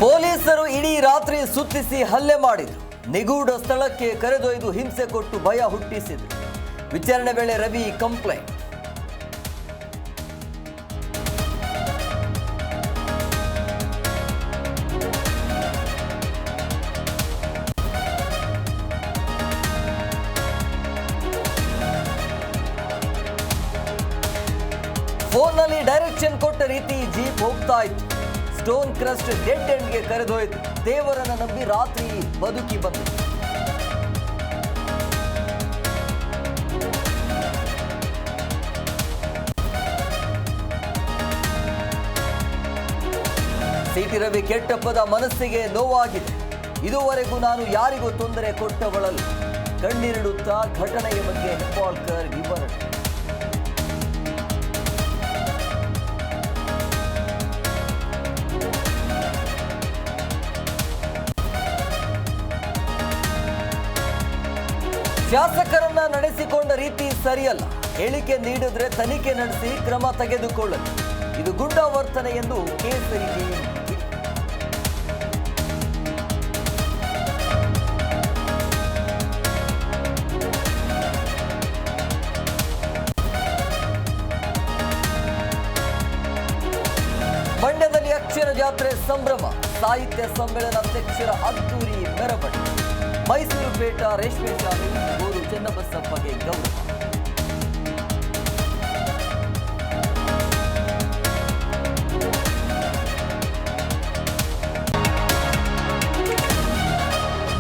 ಪೊಲೀಸರು ಇಡೀ ರಾತ್ರಿ ಸುತ್ತಿಸಿ ಹಲ್ಲೆ ಮಾಡಿದರು. ನಿಗೂಢ ಸ್ಥಳಕ್ಕೆ ಕರೆದೊಯ್ದು ಹಿಂಸೆ ಕೊಟ್ಟು ಭಯ ಹುಟ್ಟಿಸಿದರು. ವಿಚಾರಣೆ ವೇಳೆ ರವಿ ಕಂಪ್ಲೇಂಟ್. ಫೋನ್ನಲ್ಲಿ ಡೈರೆಕ್ಷನ್ ಕೊಟ್ಟ ರೀತಿ ಜೀಪ್ ಹೋಗ್ತಾ ಇತ್ತು. ಸ್ಟೋನ್ ಕ್ರಸ್ಟ್ ಡೆಡ್ ಎಂಡ್ಗೆ ಕರೆದೊಯ್ದು ದೇವರನ್ನ ನಂಬಿ ರಾತ್ರಿ ಬದುಕಿ ಬಂತು. ಸಿಟಿ ರವಿ ಕೆಟ್ಟಪ್ಪದ ಮನಸ್ಸಿಗೆ ನೋವಾಗಿದೆ. ಇದುವರೆಗೂ ನಾನು ಯಾರಿಗೂ ತೊಂದರೆ ಕೊಟ್ಟವಳಲ್ಲ. ಕಣ್ಣೀರಿಡುತ್ತಾ ಘಟನೆಯ ಬಗ್ಗೆ ಹೆಬ್ಬಾಳ್ಕರ್ ವಿವರಣೆ. ಶಾಸಕರನ್ನ ನಡೆಸಿಕೊಂಡ ರೀತಿ ಸರಿಯಲ್ಲ. ಹೇಳಿಕೆ ನೀಡಿದ್ರೆ ತನಿಖೆ ನಡೆಸಿ ಕ್ರಮ ತೆಗೆದುಕೊಳ್ಳಲಿ. ಇದು ಗುಂಡಾವರ್ತನೆ ಎಂದು ಕೇಸರಿ ಮಂಡ್ಯದಲ್ಲಿ ಅಕ್ಷರ ಜಾತ್ರೆ ಸಂಭ್ರಮ. ಸಾಹಿತ್ಯ ಸಮ್ಮೇಳನ ಅಧ್ಯಕ್ಷರ ಅದ್ದೂರಿ ಮೆರವಣಿಗೆ. ಮೈಸೂರು ಪೇಟ ರೇಷ್ಮೆ ಶಾಲೆ ಗೋರು ಚೆನ್ನಬಸಪ್ಪಗೆ ಗೌರವ.